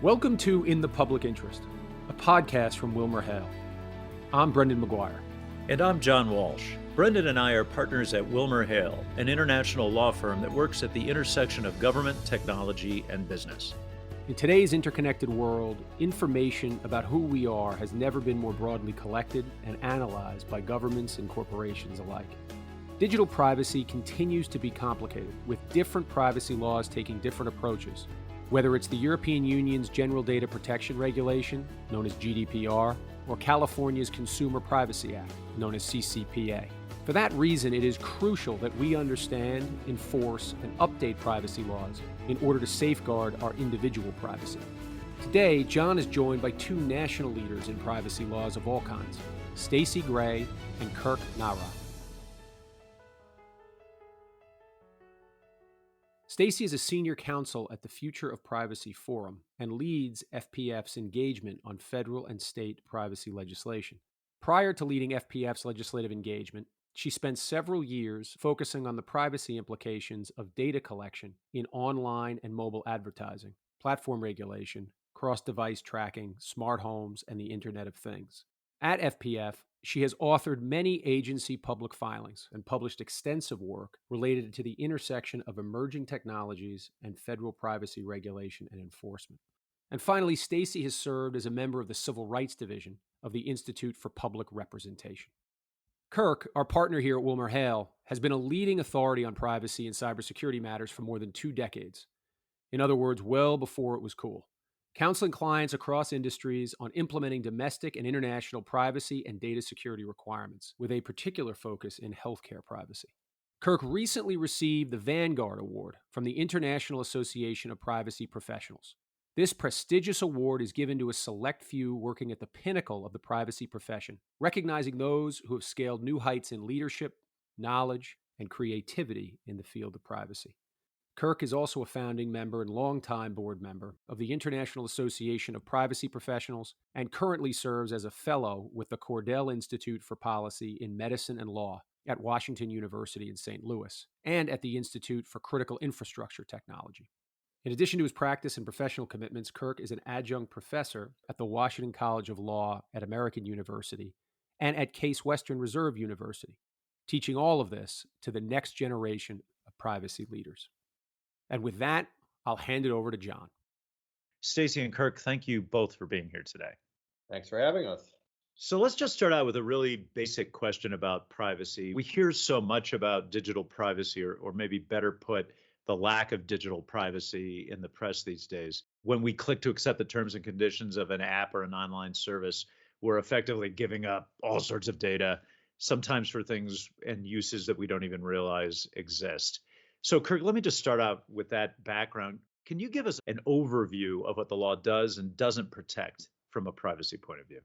Welcome to In the Public Interest, a podcast from WilmerHale. I'm Brendan McGuire. And I'm John Walsh. Brendan and I are partners at WilmerHale, an international law firm that works at the intersection of government, technology, and business. In today's interconnected world, information about who we are has never been more broadly collected and analyzed by governments and corporations alike. Digital privacy continues to be complicated, with different privacy laws taking different approaches. Whether it's the European Union's General Data Protection Regulation, known as GDPR, or California's Consumer Privacy Act, known as CCPA. For that reason, it is crucial that we understand, enforce, and update privacy laws in order to safeguard our individual privacy. Today, John is joined by two national leaders in privacy laws of all kinds, Stacey Gray and Kirk Nahra. Stacey is a senior counsel at the Future of Privacy Forum and leads FPF's engagement on federal and state privacy legislation. Prior to leading FPF's legislative engagement, she spent several years focusing on the privacy implications of data collection in online and mobile advertising, platform regulation, cross-device tracking, smart homes, and the Internet of Things. At FPF, she has authored many agency public filings and published extensive work related to the intersection of emerging technologies and federal privacy regulation and enforcement. And finally, Stacey has served as a member of the Civil Rights Division of the Institute for Public Representation. Kirk, our partner here at WilmerHale, has been a leading authority on privacy and cybersecurity matters for more than 2 decades. In other words, well before it was cool. Counseling clients across industries on implementing domestic and international privacy and data security requirements, with a particular focus in healthcare privacy. Kirk recently received the Vanguard Award from the International Association of Privacy Professionals. This prestigious award is given to a select few working at the pinnacle of the privacy profession, recognizing those who have scaled new heights in leadership, knowledge, and creativity in the field of privacy. Kirk is also a founding member and longtime board member of the International Association of Privacy Professionals and currently serves as a fellow with the Cordell Institute for Policy in Medicine and Law at Washington University in St. Louis and at the Institute for Critical Infrastructure Technology. In addition to his practice and professional commitments, Kirk is an adjunct professor at the Washington College of Law at American University and at Case Western Reserve University, teaching all of this to the next generation of privacy leaders. And with that, I'll hand it over to John. Stacey and Kirk, thank you both for being here today. Thanks for having us. So let's just start out with a really basic question about privacy. We hear so much about digital privacy, or maybe better put, the lack of digital privacy in the press these days. When we click to accept the terms and conditions of an app or an online service, we're effectively giving up all sorts of data, sometimes for things and uses that we don't even realize exist. So, Kirk, let me just start out with that background. Can you give us an overview of what the law does and doesn't protect from a privacy point of view?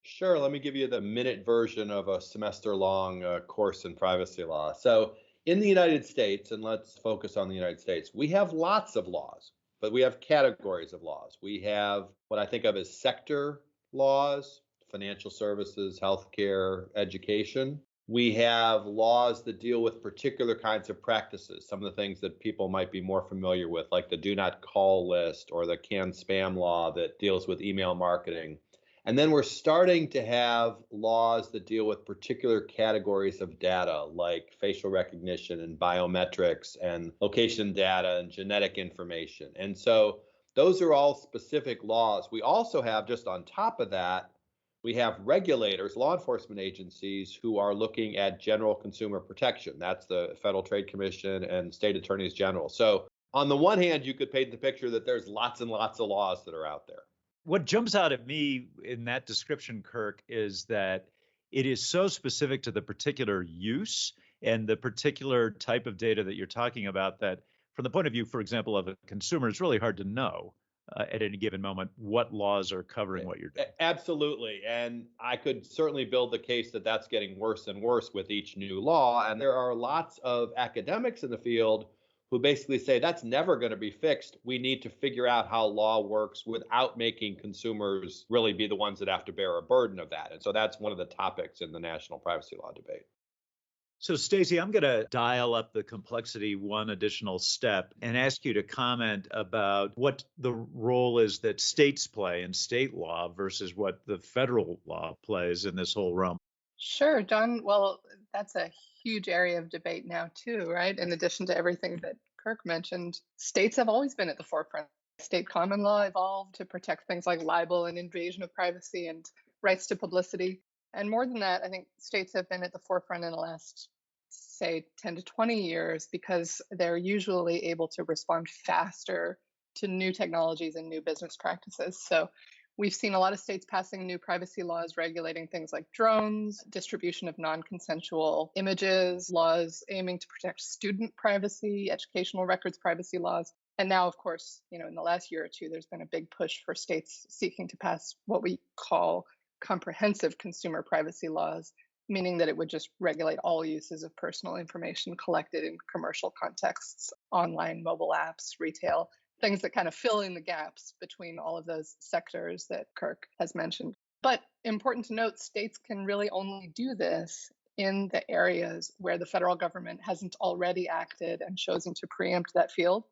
Sure. Let me give you the minute version of a semester-long course in privacy law. So, in the United States, and let's focus on the United States, we have lots of laws, but we have categories of laws. We have what I think of as sector laws, financial services, healthcare, education. We have laws that deal with particular kinds of practices, some of the things that people might be more familiar with, like the do not call list or the canned spam law that deals with email marketing. And then we're starting to have laws that deal with particular categories of data, like facial recognition and biometrics and location data and genetic information. And so those are all specific laws. We also have, just on top of that, we have regulators, law enforcement agencies who are looking at general consumer protection. That's the Federal Trade Commission and state attorneys general. So on the one hand, you could paint the picture that there's lots and lots of laws that are out there. What jumps out at me in that description, Kirk, is that it is so specific to the particular use and the particular type of data that you're talking about that from the point of view, for example, of a consumer, it's really hard to know at any given moment what laws are covering what you're doing. Absolutely. And I could certainly build the case that that's getting worse and worse with each new law. And there are lots of academics in the field who basically say that's never going to be fixed. We need to figure out how law works without making consumers really be the ones that have to bear a burden of that. And so that's one of the topics in the national privacy law debate. So, Stacey, I'm going to dial up the complexity one additional step and ask you to comment about what the role is that states play in state law versus what the federal law plays in this whole realm. Sure, John. Well, that's a huge area of debate now, too, right? In addition to everything that Kirk mentioned, states have always been at the forefront. State common law evolved to protect things like libel and invasion of privacy and rights to publicity. And more than that, I think states have been at the forefront in the last, say, 10 to 20 years because they're usually able to respond faster to new technologies and new business practices. So we've seen a lot of states passing new privacy laws regulating things like drones, distribution of non-consensual images, laws aiming to protect student privacy, educational records privacy laws. And now, of course, in the last year or two, there's been a big push for states seeking to pass what we call comprehensive consumer privacy laws, meaning that it would just regulate all uses of personal information collected in commercial contexts, online, mobile apps, retail, things that kind of fill in the gaps between all of those sectors that Kirk has mentioned. But important to note, states can really only do this in the areas where the federal government hasn't already acted and chosen to preempt that field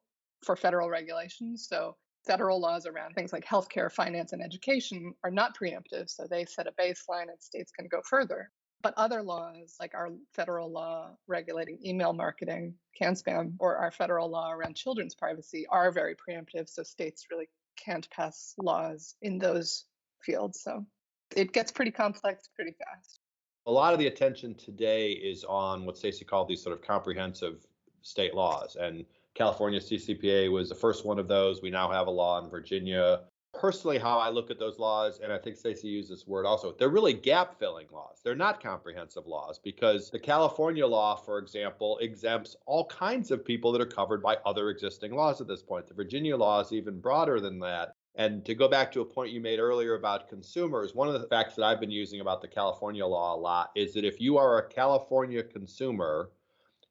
for federal regulations. So federal laws around things like healthcare, finance, and education are not preemptive. So they set a baseline and states can go further. But other laws, like our federal law regulating email marketing, CAN-SPAM, or our federal law around children's privacy are very preemptive. So states really can't pass laws in those fields. So it gets pretty complex pretty fast. A lot of the attention today is on what Stacey called these sort of comprehensive state laws. And California CCPA was the first one of those. We now have a law in Virginia. Personally, how I look at those laws, and I think Stacey used this word also, they're really gap-filling laws. They're not comprehensive laws because the California law, for example, exempts all kinds of people that are covered by other existing laws at this point. The Virginia law is even broader than that. And to go back to a point you made earlier about consumers, one of the facts that I've been using about the California law a lot is that if you are a California consumer,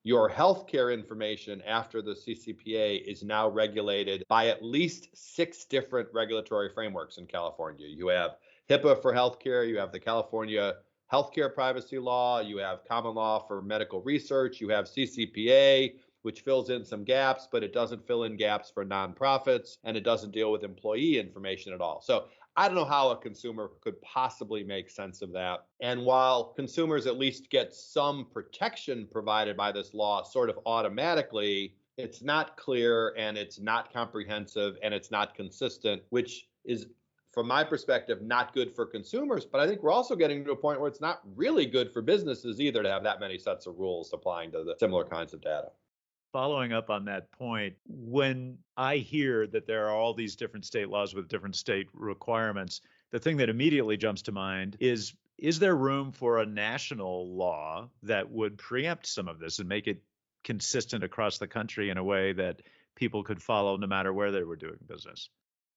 your healthcare information after the CCPA is now regulated by at least 6 different regulatory frameworks in California. You have HIPAA for healthcare, you have the California healthcare privacy law, you have common law for medical research, you have CCPA, which fills in some gaps, but it doesn't fill in gaps for nonprofits, and it doesn't deal with employee information at all. So I don't know how a consumer could possibly make sense of that. And while consumers at least get some protection provided by this law sort of automatically, it's not clear and it's not comprehensive and it's not consistent, which is, from my perspective, not good for consumers. But I think we're also getting to a point where it's not really good for businesses either to have that many sets of rules applying to the similar kinds of data. Following up on that point, when I hear that there are all these different state laws with different state requirements, the thing that immediately jumps to mind is there room for a national law that would preempt some of this and make it consistent across the country in a way that people could follow no matter where they were doing business?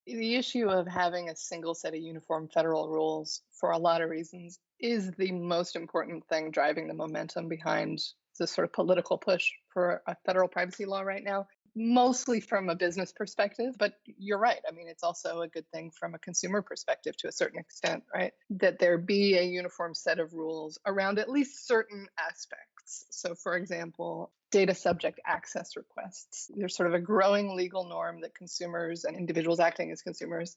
The issue of having a single set of uniform federal rules, for a lot of reasons, is the most important thing driving the momentum behind the sort of political push for a federal privacy law right now, mostly from a business perspective. But you're right. I mean, it's also a good thing from a consumer perspective to a certain extent, right? That there be a uniform set of rules around at least certain aspects. So, for example, data subject access requests. There's sort of a growing legal norm that consumers and individuals acting as consumers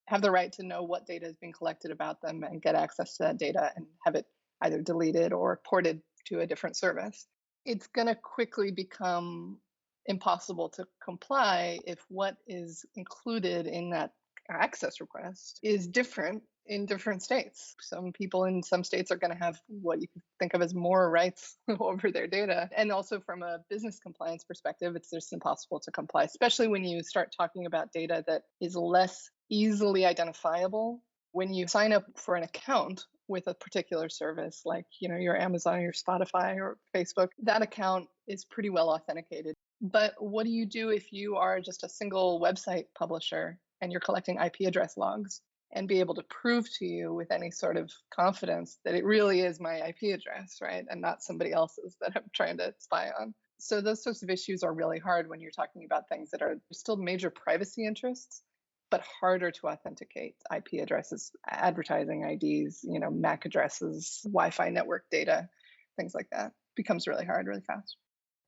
have the right to know what data is being collected about them and get access to that data and have it either deleted or ported to a different service. It's going to quickly become impossible to comply if what is included in that access request is different in different states. Some people in some states are going to have what you could think of as more rights over their data. And also from a business compliance perspective, it's just impossible to comply, especially when you start talking about data that is less easily identifiable. When you sign up for an account with a particular service, like your Amazon, your Spotify, or Facebook, that account is pretty well authenticated. But what do you do if you are just a single website publisher and you're collecting IP address logs and be able to prove to you with any sort of confidence that it really is my IP address, right? And not somebody else's that I'm trying to spy on. So those sorts of issues are really hard when you're talking about things that are still major privacy interests, but harder to authenticate: IP addresses, advertising IDs, MAC addresses, Wi-Fi network data, things like that. becomes really hard really fast.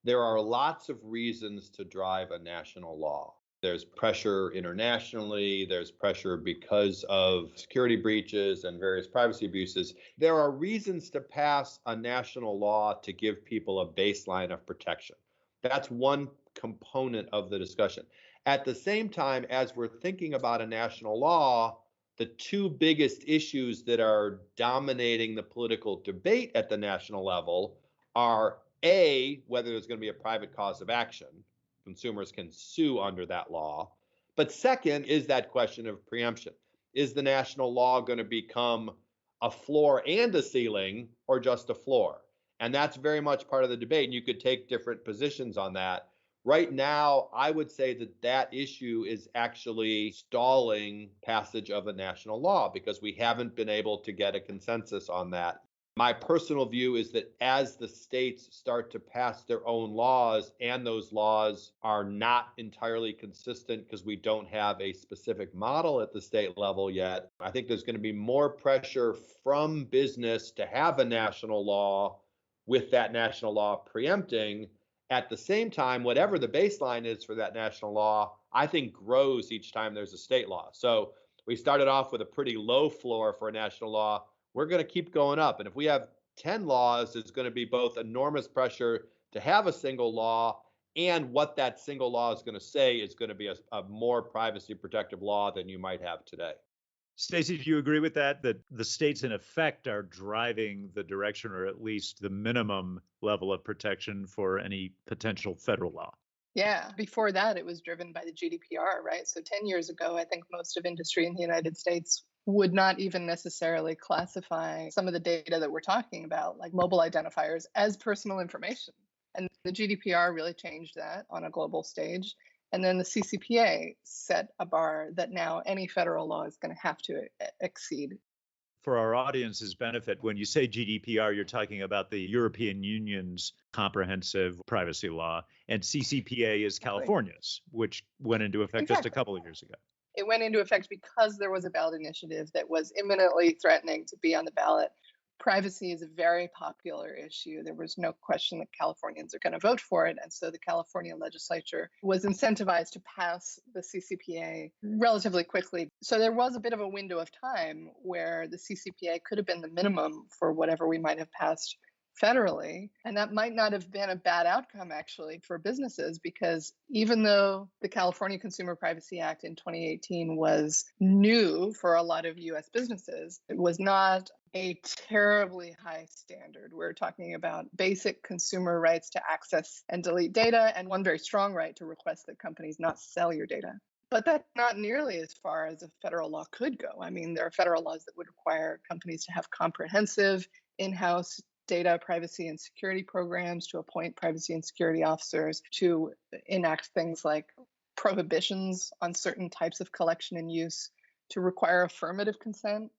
There are lots of reasons to drive a national law. There's pressure internationally, there's pressure because of security breaches and various privacy abuses. There are reasons to pass a national law to give people a baseline of protection. That's one component of the discussion. At the same time, as we're thinking about a national law, the two biggest issues that are dominating the political debate at the national level are A, whether there's going to be a private cause of action. Consumers can sue under that law. But second is that question of preemption. Is the national law going to become a floor and a ceiling or just a floor? And that's very much part of the debate. And you could take different positions on that. Right now, I would say that that issue is actually stalling passage of a national law because we haven't been able to get a consensus on that. My personal view is that as the states start to pass their own laws and those laws are not entirely consistent because we don't have a specific model at the state level yet, I think there's going to be more pressure from business to have a national law with that national law preempting. At the same time, whatever the baseline is for that national law, I think grows each time there's a state law. So we started off with a pretty low floor for a national law. We're going to keep going up. And if we have 10 laws, it's going to be both enormous pressure to have a single law, and what that single law is going to say is going to be a more privacy protective law than you might have today. Stacey, do you agree with that the states in effect are driving the direction, or at least the minimum level of protection for any potential federal law? Yeah, before that, it was driven by the GDPR, right? So 10 years ago, I think most of industry in the United States would not even necessarily classify some of the data that we're talking about, like mobile identifiers, as personal information. And the GDPR really changed that on a global stage. And then the CCPA set a bar that now any federal law is going to have to exceed. For our audience's benefit, when you say GDPR, you're talking about the European Union's comprehensive privacy law, and CCPA is California's, which went into effect just a couple of years ago. It went into effect because there was a ballot initiative that was imminently threatening to be on the ballot. Privacy is a very popular issue. There was no question that Californians are going to vote for it. And so the California legislature was incentivized to pass the CCPA relatively quickly. So there was a bit of a window of time where the CCPA could have been the minimum for whatever we might have passed federally. And that might not have been a bad outcome, actually, for businesses, because even though the California Consumer Privacy Act in 2018 was new for a lot of US businesses, it was not a terribly high standard. We're talking about basic consumer rights to access and delete data, and one very strong right to request that companies not sell your data. But that's not nearly as far as a federal law could go. I mean, there are federal laws that would require companies to have comprehensive in-house data privacy and security programs, to appoint privacy and security officers, to enact things like prohibitions on certain types of collection and use, to require affirmative consent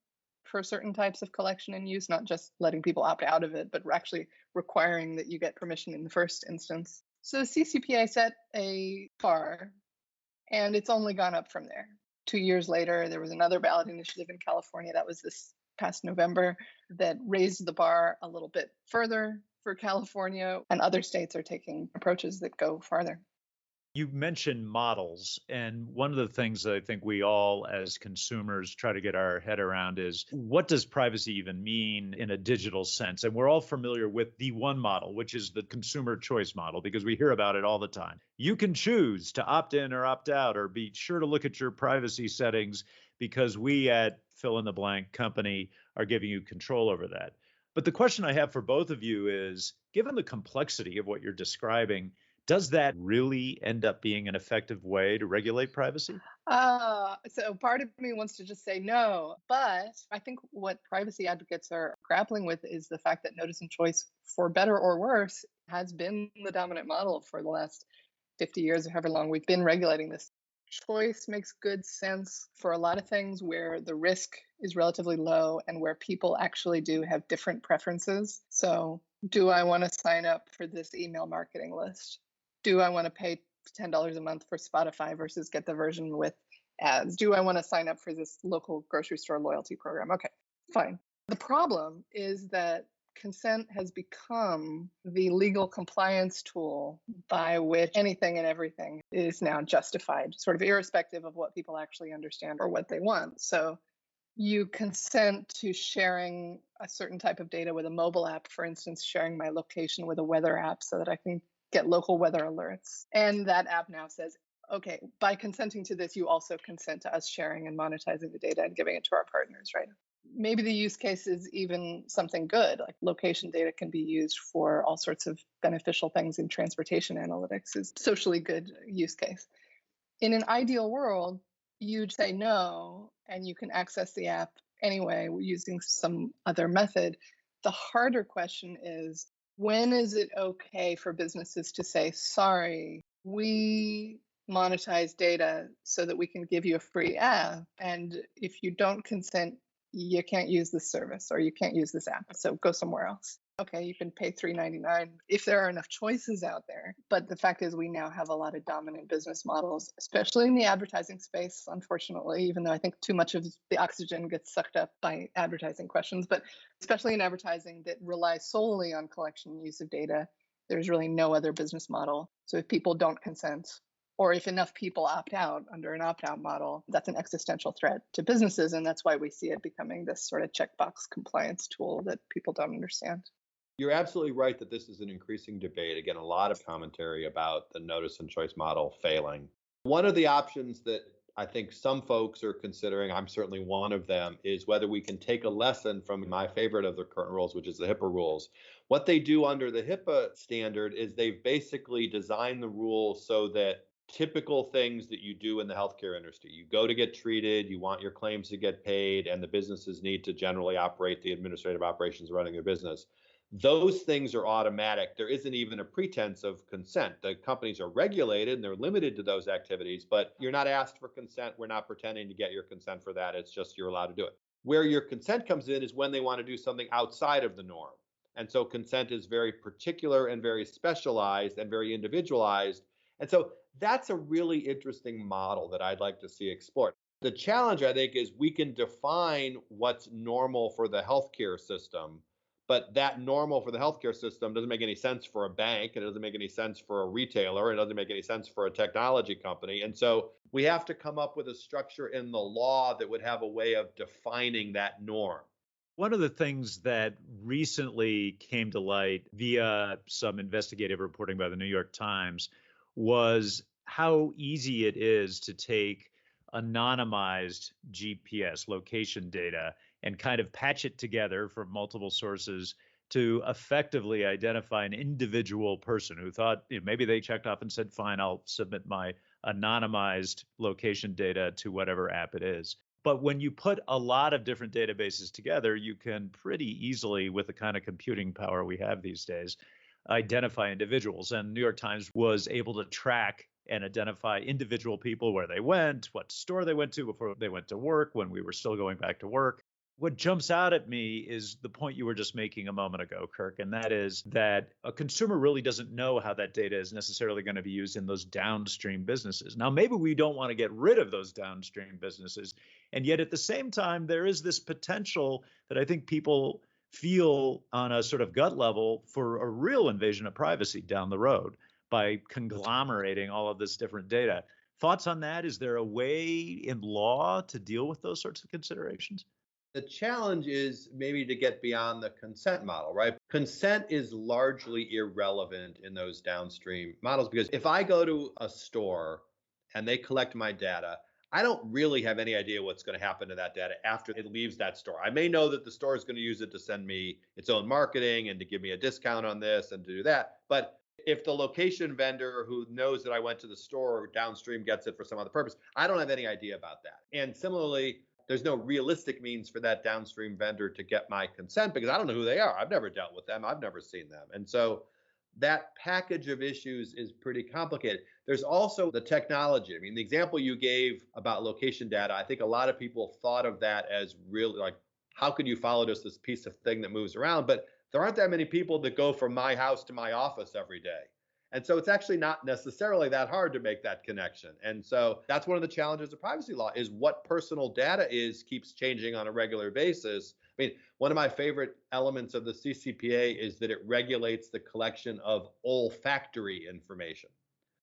for certain types of collection and use, not just letting people opt out of it, but actually requiring that you get permission in the first instance. So the CCPA set a bar, and it's only gone up from there. 2 years later, there was another ballot initiative in California, that was this past November, that raised the bar a little bit further for California, and other states are taking approaches that go farther. You mentioned models, and one of the things that I think we all as consumers try to get our head around is, what does privacy even mean in a digital sense? And we're all familiar with the one model, which is the consumer choice model, because we hear about it all the time. You can choose to opt in or opt out, or be sure to look at your privacy settings because we at fill in the blank company are giving you control over that. But the question I have for both of you is, given the complexity of what you're describing, does that really end up being an effective way to regulate privacy? So part of me wants to just say no, but I think what privacy advocates are grappling with is the fact that notice and choice, for better or worse, has been the dominant model for the last 50 years or however long we've been regulating this. Choice makes good sense for a lot of things where the risk is relatively low and where people actually do have different preferences. So do I want to sign up for this email marketing list? Do I want to pay $10 a month for Spotify versus get the version with ads? Do I want to sign up for this local grocery store loyalty program? Okay, fine. The problem is that Consent has become the legal compliance tool by which anything and everything is now justified, sort of irrespective of what people actually understand or what they want. So you consent to sharing a certain type of data with a mobile app, for instance, sharing my location with a weather app so that I can get local weather alerts. And that app now says, okay, by consenting to this, you also consent to us sharing and monetizing the data and giving it to our partners, right? Maybe the use case is even something good, like location data can be used for all sorts of beneficial things in transportation analytics is socially good use case. In an ideal world, you'd say no, and you can access the app anyway using some other method. The harder question is, when is it okay for businesses to say, sorry, we monetize data so that we can give you a free app, and if you don't consent, you can't use this service or you can't use this app, so go somewhere else. Okay, you can pay $3.99 if there are enough choices out there. But the fact is we now have a lot of dominant business models, especially in the advertising space, unfortunately, even though I think too much of the oxygen gets sucked up by advertising questions, but especially in advertising that relies solely on collection and use of data, there's really no other business model. So if people don't consent, or if enough people opt out under an opt-out model, that's an existential threat to businesses. And that's why we see it becoming this sort of checkbox compliance tool that people don't understand. You're absolutely right that this is an increasing debate. Again, a lot of commentary about the notice and choice model failing. One of the options that I think some folks are considering, I'm certainly one of them, is whether we can take a lesson from my favorite of the current rules, which is the HIPAA rules. What they do under the HIPAA standard is they've basically designed the rules so that typical things that you do in the healthcare industry, you go to get treated, you want your claims to get paid, and the businesses need to generally operate the administrative operations running their business. Those things are automatic. There isn't even a pretense of consent. The companies are regulated and they're limited to those activities, but you're not asked for consent. We're not pretending to get your consent for that. It's just you're allowed to do it. Where your consent comes in is when they want to do something outside of the norm. And so consent is very particular and very specialized and very individualized. And so that's a really interesting model that I'd like to see explored. The challenge, I think, is we can define what's normal for the healthcare system, but that normal for the healthcare system doesn't make any sense for a bank. It doesn't make any sense for a retailer. It doesn't make any sense for a technology company. And so we have to come up with a structure in the law that would have a way of defining that norm. One of the things that recently came to light via some investigative reporting by the New York Times was how easy it is to take anonymized GPS location data and kind of patch it together from multiple sources to effectively identify an individual person who thought, maybe they checked off and said, fine, I'll submit my anonymized location data to whatever app it is. But when you put a lot of different databases together, you can pretty easily, with the kind of computing power we have these days, identify individuals. And New York Times was able to track and identify individual people, where they went, what store they went to before they went to work, when we were still going back to work. What jumps out at me is the point you were just making a moment ago, Kirk, and that is that a consumer really doesn't know how that data is necessarily going to be used in those downstream businesses. Now, maybe we don't want to get rid of those downstream businesses, and yet at the same time, there is this potential that I think people feel on a sort of gut level for a real invasion of privacy down the road by conglomerating all of this different data. Thoughts on that? Is there a way in law to deal with those sorts of considerations? The challenge is maybe to get beyond the consent model, right? Consent is largely irrelevant in those downstream models because if I go to a store and they collect my data, I don't really have any idea what's going to happen to that data after it leaves that store. I may know that the store is going to use it to send me its own marketing and to give me a discount on this and to do that. But if the location vendor who knows that I went to the store downstream gets it for some other purpose, I don't have any idea about that. And similarly, there's no realistic means for that downstream vendor to get my consent because I don't know who they are. I've never dealt with them. I've never seen them. And so that package of issues is pretty complicated. There's also the technology. I mean, the example you gave about location data, I think a lot of people thought of that as really like, how could you follow just this piece of thing that moves around? But there aren't that many people that go from my house to my office every day. And so it's actually not necessarily that hard to make that connection. And so that's one of the challenges of privacy law is what personal data is keeps changing on a regular basis. I mean, one of my favorite elements of the CCPA is that it regulates the collection of olfactory information.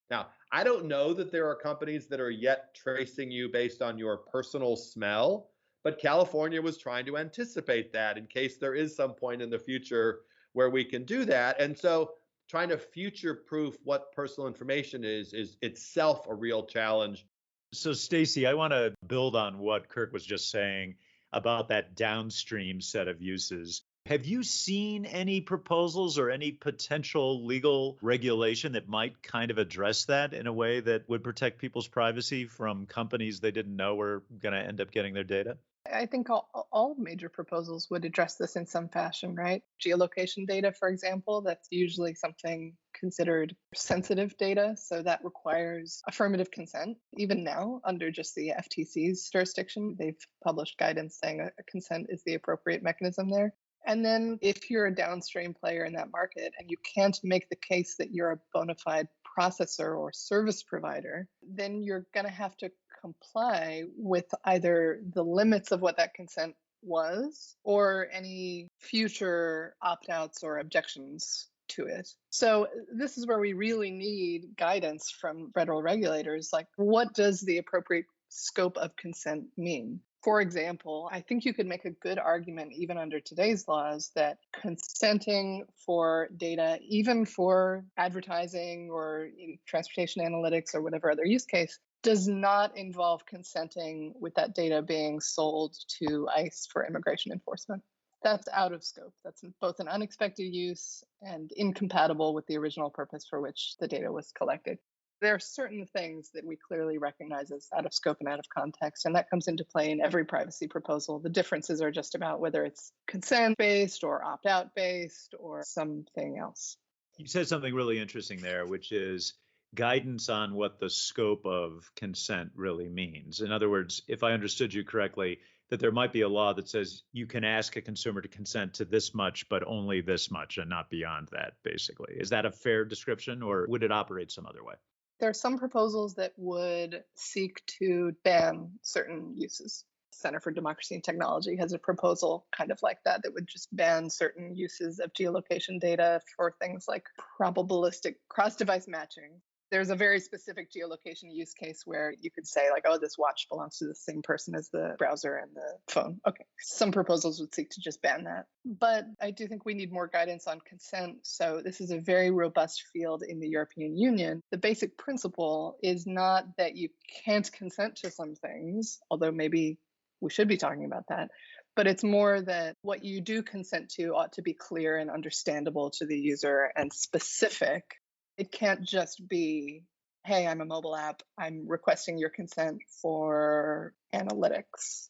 Now, I don't know that there are companies that are yet tracing you based on your personal smell, but California was trying to anticipate that in case there is some point in the future where we can do that. And so trying to future proof what personal information is itself a real challenge. So, Stacey, I want to build on what Kirk was just saying about that downstream set of uses. Have you seen any proposals or any potential legal regulation that might kind of address that in a way that would protect people's privacy from companies they didn't know were going to end up getting their data? I think all major proposals would address this in some fashion, right? Geolocation data, for example, that's usually something considered sensitive data. So that requires affirmative consent. Even now, under just the FTC's jurisdiction, they've published guidance saying a consent is the appropriate mechanism there. And then if you're a downstream player in that market and you can't make the case that you're a bona fide processor or service provider, then you're going to have to comply with either the limits of what that consent was or any future opt-outs or objections to it. So this is where we really need guidance from federal regulators. Like, what does the appropriate scope of consent mean? For example, I think you could make a good argument, even under today's laws, that consenting for data, even for advertising or transportation analytics or whatever other use case, does not involve consenting with that data being sold to ICE for immigration enforcement. That's out of scope. That's both an unexpected use and incompatible with the original purpose for which the data was collected. There are certain things that we clearly recognize as out of scope and out of context, and that comes into play in every privacy proposal. The differences are just about whether it's consent-based or opt-out based or something else. You said something really interesting there, which is guidance on what the scope of consent really means. In other words, if I understood you correctly, that there might be a law that says you can ask a consumer to consent to this much, but only this much and not beyond that, basically. Is that a fair description, or would it operate some other way? There are some proposals that would seek to ban certain uses. Center for Democracy and Technology has a proposal kind of like that would just ban certain uses of geolocation data for things like probabilistic cross-device matching. There's a very specific geolocation use case where you could say, like, oh, this watch belongs to the same person as the browser and the phone. Okay. Some proposals would seek to just ban that. But I do think we need more guidance on consent. So this is a very robust field in the European Union. The basic principle is not that you can't consent to some things, although maybe we should be talking about that. But it's more that what you do consent to ought to be clear and understandable to the user and specific. It can't just be, hey, I'm a mobile app, I'm requesting your consent for analytics,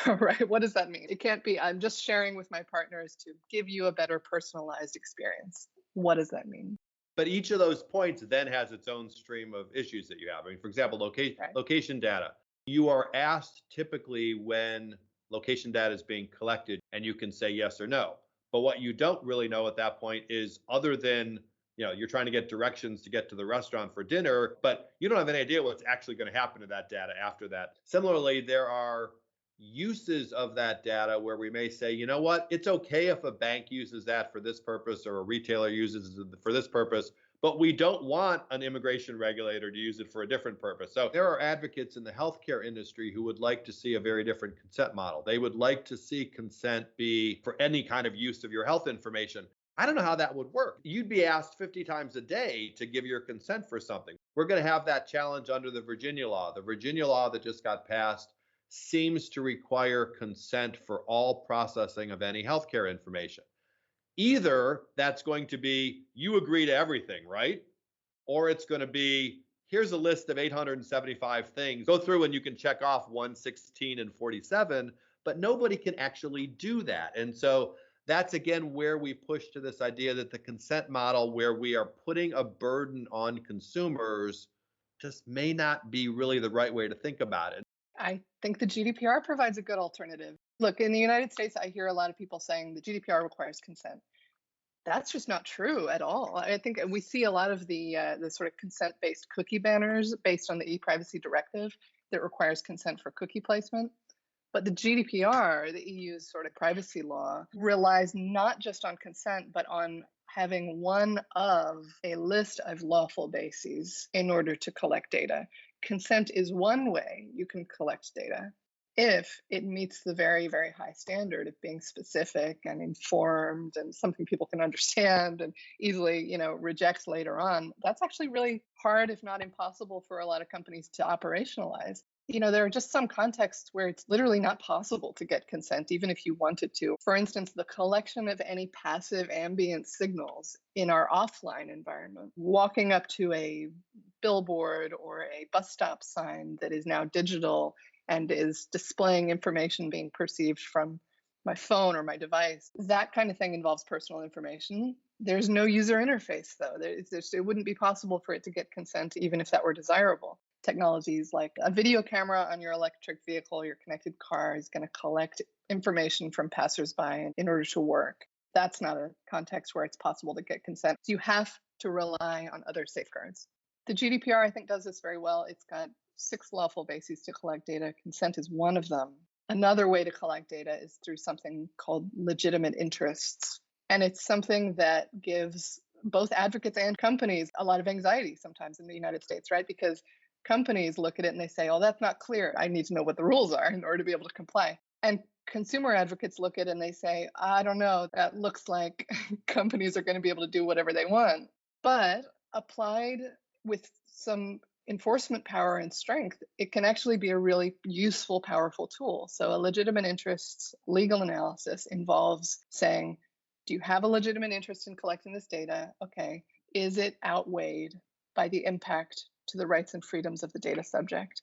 right? What does that mean? It can't be, I'm just sharing with my partners to give you a better personalized experience. What does that mean? But each of those points then has its own stream of issues that you have. I mean, for example, location data. You are asked typically when location data is being collected, and you can say yes or no. But what you don't really know at that point is, other than you're trying to get directions to get to the restaurant for dinner, but you don't have any idea what's actually going to happen to that data after that. Similarly, there are uses of that data where we may say, you know what, it's okay if a bank uses that for this purpose or a retailer uses it for this purpose, but we don't want an immigration regulator to use it for a different purpose. So there are advocates in the healthcare industry who would like to see a very different consent model. They would like to see consent be for any kind of use of your health information. I don't know how that would work. You'd be asked 50 times a day to give your consent for something. We're going to have that challenge under the Virginia law. The Virginia law that just got passed seems to require consent for all processing of any healthcare information. Either that's going to be, you agree to everything, right? Or it's going to be, here's a list of 875 things. Go through and you can check off 1, 16, and 47, but nobody can actually do that. And so that's, again, where we push to this idea that the consent model, where we are putting a burden on consumers, just may not be really the right way to think about it. I think the GDPR provides a good alternative. Look, in the United States, I hear a lot of people saying the GDPR requires consent. That's just not true at all. I think we see a lot of the sort of consent-based cookie banners based on the e-privacy directive that requires consent for cookie placement. But the GDPR, the EU's sort of privacy law, relies not just on consent, but on having one of a list of lawful bases in order to collect data. Consent is one way you can collect data if it meets the very, very high standard of being specific and informed and something people can understand and easily, reject later on. That's actually really hard, if not impossible, for a lot of companies to operationalize. There are just some contexts where it's literally not possible to get consent, even if you wanted to. For instance, the collection of any passive ambient signals in our offline environment. Walking up to a billboard or a bus stop sign that is now digital and is displaying information being perceived from my phone or my device. That kind of thing involves personal information. There's no user interface, though. It wouldn't be possible for it to get consent, even if that were desirable. Technologies like a video camera on your electric vehicle, your connected car is going to collect information from passersby in order to work. That's not a context where it's possible to get consent. So you have to rely on other safeguards. The GDPR, I think, does this very well. It's got 6 lawful bases to collect data. Consent is one of them. Another way to collect data is through something called legitimate interests. And it's something that gives both advocates and companies a lot of anxiety sometimes in the United States, right? Because companies look at it and they say, oh, that's not clear. I need to know what the rules are in order to be able to comply. And consumer advocates look at it and they say, I don't know, that looks like companies are going to be able to do whatever they want. But applied with some enforcement power and strength, it can actually be a really useful, powerful tool. So a legitimate interests legal analysis involves saying, do you have a legitimate interest in collecting this data? Okay. Is it outweighed by the impact to the rights and freedoms of the data subject?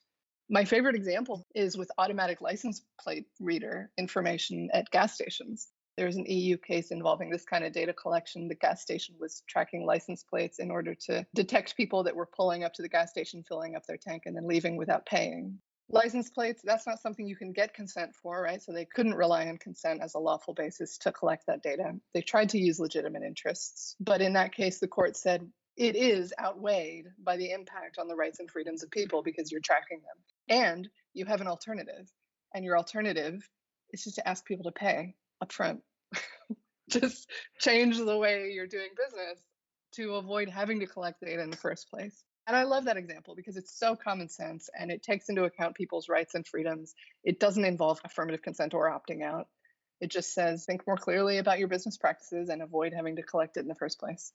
My favorite example is with automatic license plate reader information at gas stations. There's an EU case involving this kind of data collection. The gas station was tracking license plates in order to detect people that were pulling up to the gas station, filling up their tank, and then leaving without paying. License plates, that's not something you can get consent for, right? So they couldn't rely on consent as a lawful basis to collect that data. They tried to use legitimate interests. But in that case, the court said it is outweighed by the impact on the rights and freedoms of people because you're tracking them. And you have an alternative. And your alternative is just to ask people to pay upfront. Just change the way you're doing business to avoid having to collect data in the first place. And I love that example because it's so common sense and it takes into account people's rights and freedoms. It doesn't involve affirmative consent or opting out. It just says, think more clearly about your business practices and avoid having to collect it in the first place.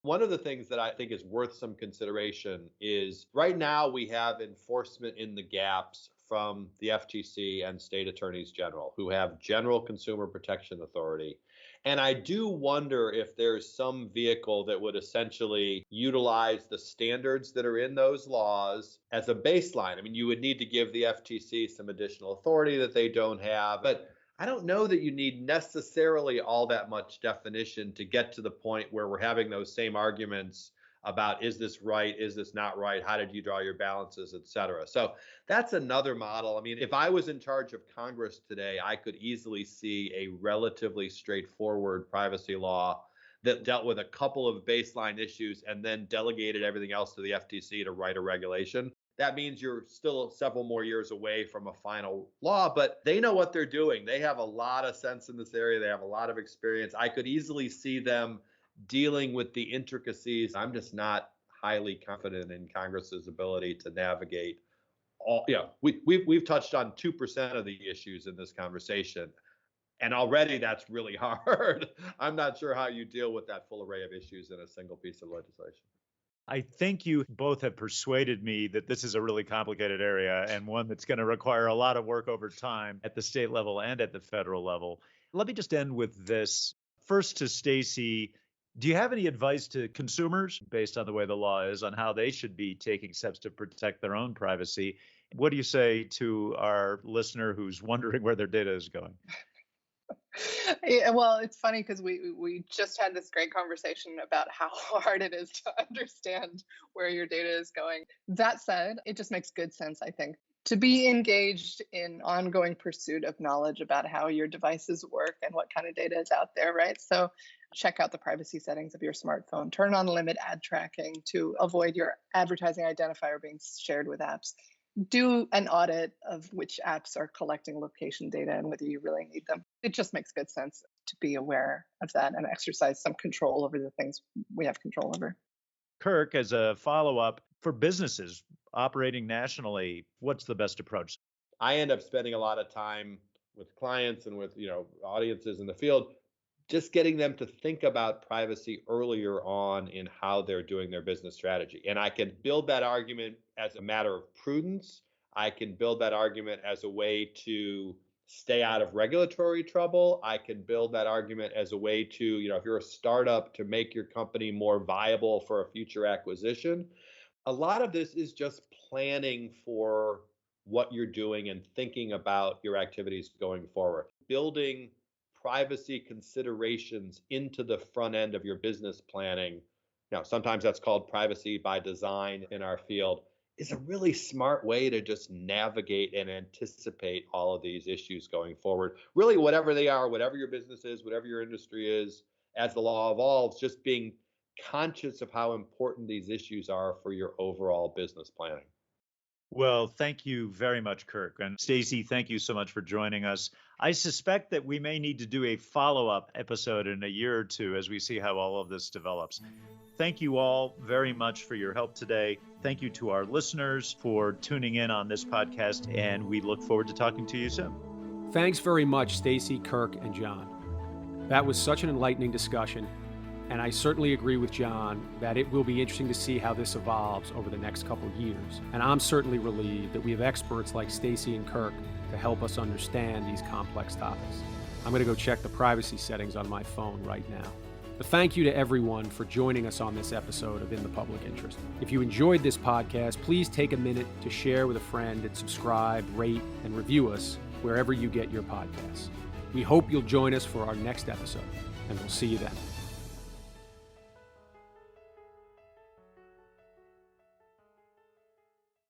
One of the things that I think is worth some consideration is right now we have enforcement in the gaps from the FTC and state attorneys general who have general consumer protection authority. And I do wonder if there's some vehicle that would essentially utilize the standards that are in those laws as a baseline. I mean, you would need to give the FTC some additional authority that they don't have, but I don't know that you need necessarily all that much definition to get to the point where we're having those same arguments about, is this right? Is this not right? How did you draw your balances, et cetera? So that's another model. I mean, if I was in charge of Congress today, I could easily see a relatively straightforward privacy law that dealt with a couple of baseline issues and then delegated everything else to the FTC to write a regulation. That means you're still several more years away from a final law, but they know what they're doing. They have a lot of sense in this area. They have a lot of experience. I could easily see them dealing with the intricacies. I'm just not highly confident in Congress's ability to navigate all. We've touched on 2% of the issues in this conversation, and already that's really hard. I'm not sure how you deal with that full array of issues in a single piece of legislation. I think you both have persuaded me that this is a really complicated area and one that's going to require a lot of work over time at the state level and at the federal level. Let me just end with this. First to Stacey, do you have any advice to consumers based on the way the law is on how they should be taking steps to protect their own privacy? What do you say to our listener who's wondering where their data is going? Yeah, well, it's funny because we just had this great conversation about how hard it is to understand where your data is going. That said, it just makes good sense, I think, to be engaged in ongoing pursuit of knowledge about how your devices work and what kind of data is out there, right? So check out the privacy settings of your smartphone, turn on limit ad tracking to avoid your advertising identifier being shared with apps. Do an audit of which apps are collecting location data and whether you really need them. It just makes good sense to be aware of that and exercise some control over the things we have control over. Kirk, as a follow-up, for businesses operating nationally, what's the best approach? I end up spending a lot of time with clients and with audiences in the field, just getting them to think about privacy earlier on in how they're doing their business strategy. And I can build that argument as a matter of prudence. I can build that argument as a way to stay out of regulatory trouble. I can build that argument as a way to, if you're a startup, to make your company more viable for a future acquisition. A lot of this is just planning for what you're doing and thinking about your activities going forward. Building privacy considerations into the front end of your business planning. Now, sometimes that's called privacy by design in our field, is a really smart way to just navigate and anticipate all of these issues going forward. Really, whatever they are, whatever your business is, whatever your industry is, as the law evolves, just being conscious of how important these issues are for your overall business planning. Well, thank you very much, Kirk. And Stacey, thank you so much for joining us. I suspect that we may need to do a follow-up episode in a year or two as we see how all of this develops. Thank you all very much for your help today. Thank you to our listeners for tuning in on this podcast, and we look forward to talking to you soon. Thanks very much, Stacey, Kirk, and John. That was such an enlightening discussion. And I certainly agree with John that it will be interesting to see how this evolves over the next couple of years. And I'm certainly relieved that we have experts like Stacey and Kirk to help us understand these complex topics. I'm going to go check the privacy settings on my phone right now. But thank you to everyone for joining us on this episode of In the Public Interest. If you enjoyed this podcast, please take a minute to share with a friend and subscribe, rate, and review us wherever you get your podcasts. We hope you'll join us for our next episode, and we'll see you then.